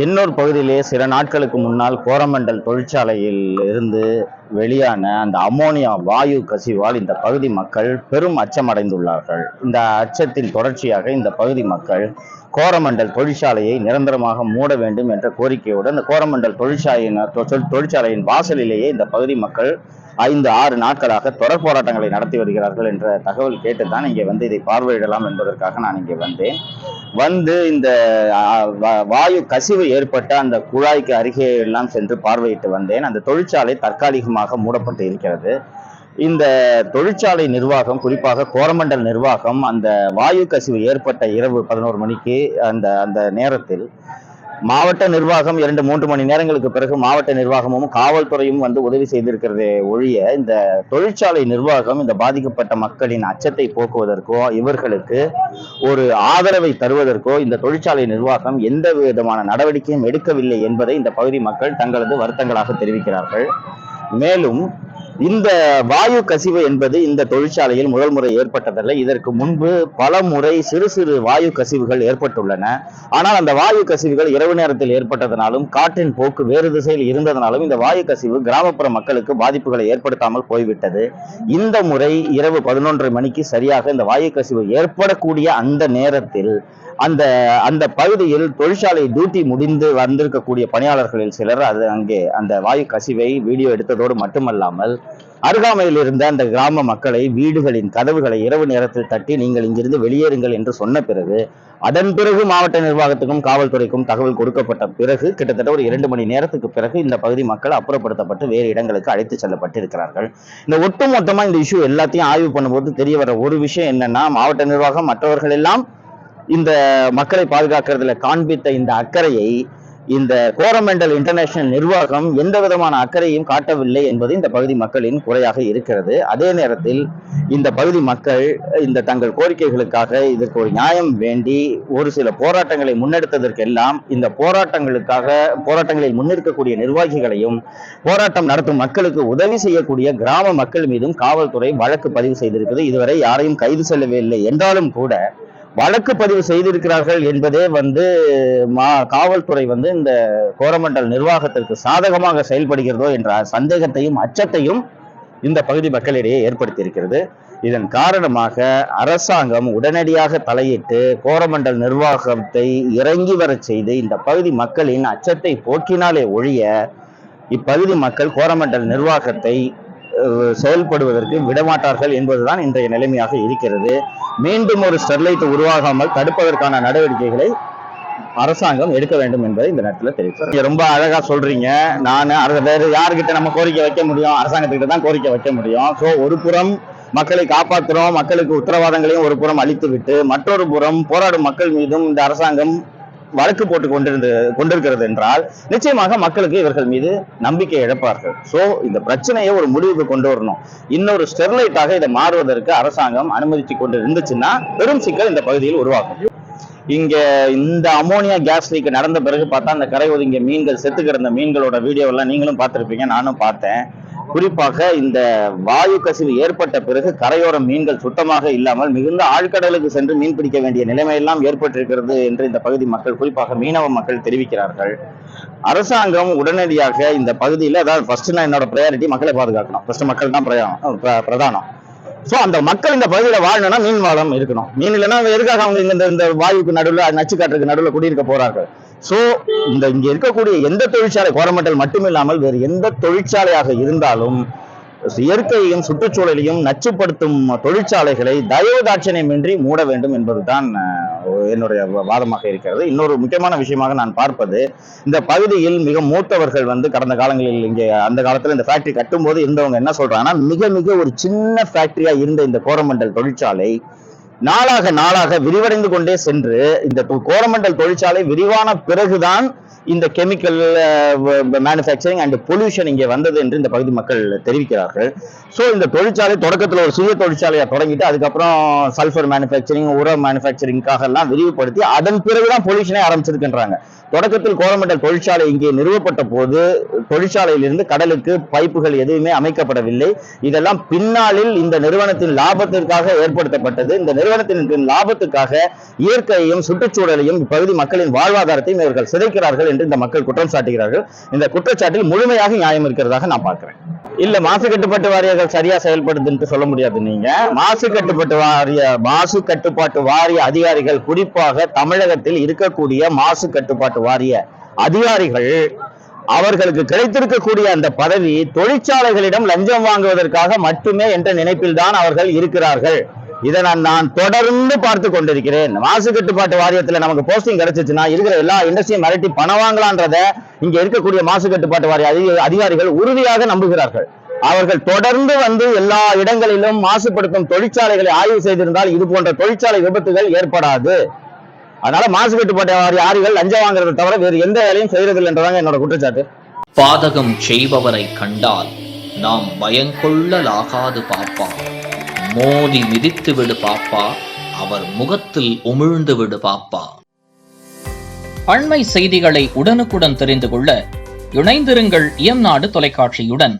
எண்ணூர் பகுதியிலே சில நாட்களுக்கு முன்னால் கோரமண்டல் தொழிற்சாலையில் இருந்து வெளியான அந்த அமோனியா வாயு கசிவால் இந்த பகுதி மக்கள் பெரும் அச்சமடைந்துள்ளார்கள். இந்த அச்சத்தின் தொடர்ச்சியாக இந்த பகுதி மக்கள் கோரமண்டல் தொழிற்சாலையை நிரந்தரமாக மூட வேண்டும் என்ற கோரிக்கையோடு அந்த கோரமண்டல் தொழிற்சாலையின் வாசலிலேயே இந்த பகுதி மக்கள் 5-6 நாட்களாக தொடர் போராட்டங்களை நடத்தி வருகிறார்கள் என்ற தகவல் கேட்டுத்தான் இங்கே வந்து இதை பார்வையிடலாம் என்பதற்காக நான் இங்கே வந்து இந்த வாயு கசிவு ஏற்பட்ட அந்த குழாய்க்கு அருகே எல்லாம் சென்று பார்வையிட்டு வந்தேன். அந்த தொழிற்சாலை தற்காலிகமாக மூடப்பட்டு இருக்கிறது. இந்த தொழிற்சாலை நிர்வாகம், குறிப்பாக கோரமண்டல் நிர்வாகம், அந்த வாயு கசிவு ஏற்பட்ட இரவு 11 மணிக்கு அந்த நேரத்தில் மாவட்ட நிர்வாகம் 2-3 மணி நேரங்களுக்கு பிறகு மாவட்ட நிர்வாகமும் காவல்துறையும் வந்து உதவி செய்திருக்கிறதே ஒழிய இந்த தொழிற்சாலை நிர்வாகம் இந்த பாதிக்கப்பட்ட மக்களின் அச்சத்தை போக்குவதற்கோ இவர்களுக்கு ஒரு ஆதரவை தருவதற்கோ இந்த தொழிற்சாலை நிர்வாகம் எந்த விதமான நடவடிக்கையும் எடுக்கவில்லை என்பதை இந்த பகுதி மக்கள் தங்களது வருத்தங்களாக தெரிவிக்கிறார்கள். மேலும் இந்த வாயு கசிவு என்பது இந்த தொழிற்சாலையில் முதல் முறை ஏற்பட்டதல்ல. இதற்கு முன்பு பல முறை சிறு சிறு வாயு கசிவுகள் ஏற்பட்டுள்ளன. ஆனால் அந்த வாயு கசிவுகள் இரவு நேரத்தில் ஏற்பட்டதனாலும் காற்றின் போக்கு வேறு திசையில் இருந்ததனாலும் இந்த வாயு கசிவு கிராமப்புற மக்களுக்கு பாதிப்புகளை ஏற்படுத்தாமல் போய்விட்டது. இந்த முறை இரவு 11:30 மணிக்கு சரியாக இந்த வாயு கசிவு ஏற்படக்கூடிய அந்த நேரத்தில் அந்த பகுதியில் தொழிற்சாலை டியூட்டி முடிந்து வந்திருக்கக்கூடிய பணியாளர்களில் சிலர் அங்கே அந்த வாயு கசிவை வீடியோ எடுத்ததோடு மட்டுமல்லாமல் அருகாமையில் இருந்த அந்த கிராம மக்களை வீடுகளின் கதவுகளை இரவு நேரத்தில் தட்டி நீங்கள் இங்கிருந்து வெளியேறுங்கள் என்று சொன்ன பிறகு அதன் பிறகு மாவட்ட நிர்வாகத்துக்கும் காவல்துறைக்கும் தகவல் கொடுக்கப்பட்ட பிறகு கிட்டத்தட்ட ஒரு 2 மணி நேரத்துக்கு பிறகு இந்த பகுதி மக்கள் அப்புறப்படுத்தப்பட்டு வேறு இடங்களுக்கு அழைத்து செல்லப்பட்டு இருக்கிறார்கள். இந்த ஒட்டுமொத்தமா இந்த இஷ்யூ எல்லாத்தையும் ஆய்வு பண்ணும்போது தெரிய வர ஒரு விஷயம் என்னன்னா, மாவட்ட நிர்வாகம் மற்றவர்கள் எல்லாம் இந்த மக்களை பாதுகாக்கிறதுல காண்பித்த இந்த அக்கறையை இந்த கோரமண்டல் இன்டர்நேஷனல் நிர்வாகம் எந்த விதமான அக்கறையும் காட்டவில்லை என்பது இந்த பகுதி மக்களின் குறையாக இருக்கிறது. அதே நேரத்தில் இந்த பகுதி மக்கள் இந்த தங்கள் கோரிக்கைகளுக்காக இதற்கு ஒரு நியாயம் வேண்டி ஒரு சில போராட்டங்களை முன்னெடுத்ததற்கெல்லாம் இந்த போராட்டங்களில் முன்னிற்கக்கூடிய நிர்வாகிகளையும் போராட்டம் நடத்தும் மக்களுக்கு உதவி செய்யக்கூடிய கிராம மக்கள் மீதும் காவல்துறை வழக்கு பதிவு செய்திருக்கிறது. இதுவரை யாரையும் கைது செல்லவில்லை என்றாலும் கூட வழக்கு பதிவு செய்திருக்கிறார்கள் என்பதே வந்து காவல்துறை வந்து இந்த கோரமண்டல் நிர்வாகத்திற்கு சாதகமாக செயல்படுகிறதோ என்ற சந்தேகத்தையும் அச்சத்தையும் இந்த பகுதி மக்களிடையே ஏற்படுத்தியிருக்கிறது. இதன் காரணமாக அரசாங்கம் உடனடியாக தலையிட்டு கோரமண்டல் நிர்வாகத்தை இறங்கி வர செய்து இந்த பகுதி மக்களின் அச்சத்தை போக்கினாலே ஒழிய இப்பகுதி மக்கள் கோரமண்டல் நிர்வாகத்தை செயல்படுவதற்கு விடமாட்டார்கள் என்பதுதான் இன்றைய நிலைமையாக இருக்கிறது. மீண்டும் ஒரு ஸ்டெர்லைட் உருவாகாமல் தடுப்பதற்கான நடவடிக்கைகளை அரசாங்கம் எடுக்க வேண்டும் என்பதை இந்த நேரத்தில் தெரிவித்தார். ரொம்ப அழகா சொல்றீங்க. நான் வேறு யாருக்கிட்ட நம்ம கோரிக்கை வைக்க முடியும்? அரசாங்கத்துக்கிட்ட தான் கோரிக்கை வைக்க முடியும். ஸோ ஒரு புறம் மக்களை காப்பாற்றுறோம், மக்களுக்கு உத்தரவாதங்களையும் ஒரு புறம் அளித்து விட்டு மற்றொரு புறம் போராடும் மக்கள் மீதும் இந்த அரசாங்கம் வழக்கு போட்டு கொண்டிருக்கிறது என்றால் நிச்சயமாக மக்களுக்கு இவர்கள் மீது நம்பிக்கை இழப்பார்கள். சோ இந்த பிரச்சனையை ஒரு முடிவுக்கு கொண்டு வரணும். இன்னொரு ஸ்டெர்லைட்டாக இதை மாறுவதற்கு அரசாங்கம் அனுமதிச்சு கொண்டு இருந்துச்சுன்னா பெரும் சிக்கல் இந்த பகுதியில் உருவாகும். இங்க இந்த அமோனியா கேஸ் லீக் நடந்த பிறகு பார்த்தா அந்த கரை ஒதுங்கிய மீன்கள், செத்து கிடந்த மீன்களோட வீடியோ எல்லாம் நீங்களும் பார்த்திருப்பீங்க, நானும் பார்த்தேன். குறிப்பாக இந்த வாயு கசிவு ஏற்பட்ட பிறகு கரையோர மீன்கள் சுத்தமாக இல்லாமல் மிகுந்த ஆழ்கடலுக்கு சென்று மீன் பிடிக்க வேண்டிய நிலைமையெல்லாம் ஏற்பட்டிருக்கிறது என்று இந்த பகுதி மக்கள், குறிப்பாக மீனவ மக்கள் தெரிவிக்கிறார்கள். அரசாங்கம் உடனடியாக இந்த பகுதியில், அதாவது ஃபர்ஸ்ட் நான் என்னோட ப்ரையாரிட்டி மக்களை பாதுகாக்கணும், ஃபர்ஸ்ட் மக்கள் தான் பிரதானம். ஸோ அந்த மக்கள் இந்த பகுதியில் வாழணும்னா மீன் வளம் இருக்கணும். மீன் இல்லைன்னா எதுக்காக அவங்க இந்த வாயுக்கு நடுவில், நச்சு காற்றுக்கு நடுவில் குடியிருக்க போறார்கள்? சோ இங்க இருக்கக்கூடிய எந்த தொழிற்சாலை, கோரமண்டல் மட்டுமில்லாமல் வேறு எந்த தொழிற்சாலையாக இருந்தாலும் இயற்கையையும் சுற்றுச்சூழலையும் நச்சுப்படுத்தும் தொழிற்சாலைகளை தயவு தாட்சணியமின்றி மூட வேண்டும் என்பதுதான் என்னுடைய வாதமாக இருக்கிறது. இன்னொரு முக்கியமான விஷயமாக நான் பார்ப்பது, இந்த பகுதியில் மிக மூத்தவர்கள் வந்து கடந்த காலங்களில் இங்கே அந்த காலத்துல இந்த ஃபேக்டரி கட்டும் போது இருந்தவங்க என்ன சொல்றாங்கன்னா, மிக மிக ஒரு சின்ன ஃபேக்டரியா இருந்த இந்த கோரமண்டல் தொழிற்சாலை நாளாக விரிவடைந்து கொண்டே சென்று இந்த கோரமண்டல் தொழிற்சாலை விரிவான பிறகுதான் இந்த கெமிக்கல் மேனுஃபேக்சரிங் அண்ட் பொல்யூஷன் இங்கே வந்தது என்று இந்த பகுதி மக்கள் தெரிவிக்கிறார்கள். ஸோ இந்த தொழிற்சாலை தொடக்கத்தில் ஒரு சுய தொழிற்சாலையை தொடங்கிட்டு அதுக்கப்புறம் சல்ஃபர் மேனுஃபேக்சரிங், உர மேனுஃபேக்சரிங்காக எல்லாம் விரிவுபடுத்தி அதன் பிறகுதான் பொல்யூஷனே ஆரம்பிச்சிருக்கின்றாங்க. தொடக்கத்தில் கோரமண்டல் தொழிற்சாலை இங்கே நிறுவப்பட்ட போது தொழிற்சாலையிலிருந்து கடலுக்கு பைப்புகள் எதுவுமே அமைக்கப்படவில்லை. இதெல்லாம் பின்னாளில் இந்த நிறுவனத்தின் லாபத்திற்காக ஏற்படுத்தப்பட்டது. இந்த நிறுவனத்தின் லாபத்துக்காக இயற்கையையும் சுற்றுச்சூழலையும் இப்பகுதி மக்களின் வாழ்வாதாரத்தையும் இவர்கள் சிதைக்கிறார்கள் என்று இந்த மக்கள் குற்றம் சாட்டுகிறார்கள். இந்த குற்றச்சாட்டில் முழுமையாக நியாயம் இருக்கிறதாக நான் பார்க்கிறேன். இல்ல, மாசு கட்டுப்பாட்டு வாரியங்கள் சரியா செயல்படுதுன்னு சொல்ல முடியாது. நீங்க மாசு கட்டுப்பாட்டு வாரிய அதிகாரிகள், குறிப்பாக தமிழகத்தில் இருக்கக்கூடிய மாசு கட்டுப்பாட்டு வாரிய அதிகாரிகள், அவர்களுக்கு கிடைத்திருக்கக்கூடிய அந்த பதவி தொழிற்சாலைகளிடம் லஞ்சம் வாங்குவதற்காக மட்டுமே என்ற நினைப்பில் தான் அவர்கள் இருக்கிறார்கள். இதை நான் தொடர்ந்து பார்த்து கொண்டிருக்கிறேன். மாசு கட்டுப்பாட்டு வாரியத்துல நமக்கு போஸ்டிங் கிடைச்சிச்சுன்னா இருக்கிற எல்லா இண்டஸ்ட்ரியும் மிரட்டி பணம் வாங்கலான்றத இங்க இருக்கக்கூடிய மாசு கட்டுப்பாட்டு வாரிய அதிகாரிகள் உறுதியாக நம்புகிறார்கள். அவர்கள் தொடர்ந்து வந்து எல்லா இடங்களிலும் மாசுபடுத்தும் தொழிற்சாலைகளை ஆய்வு செய்திருந்தால் இது போன்ற தொழிற்சாலை விபத்துகள் ஏற்படாது. அதனால மாசு கட்டுப்பாட்டு வாரிய அதிகாரிகள் லஞ்சம் வாங்குறதை தவிர வேறு எந்த வேலையும் செய்யறதில்லை என்றதாங்க என்னோட குற்றச்சாட்டு. பாதகம் செய்பவரை கண்டால் நாம் பயங்கொள்ளலாகாது பாப்பா, மோதி மிதித்து விடு பாப்பா, அவர் முகத்தில் உமிழ்ந்து விடு பாப்பா. அண்மை செய்திகளை உடனுக்குடன் தெரிந்து கொள்ள இணைந்திருங்கள் இயம்நாடு தொலைக்காட்சியுடன்.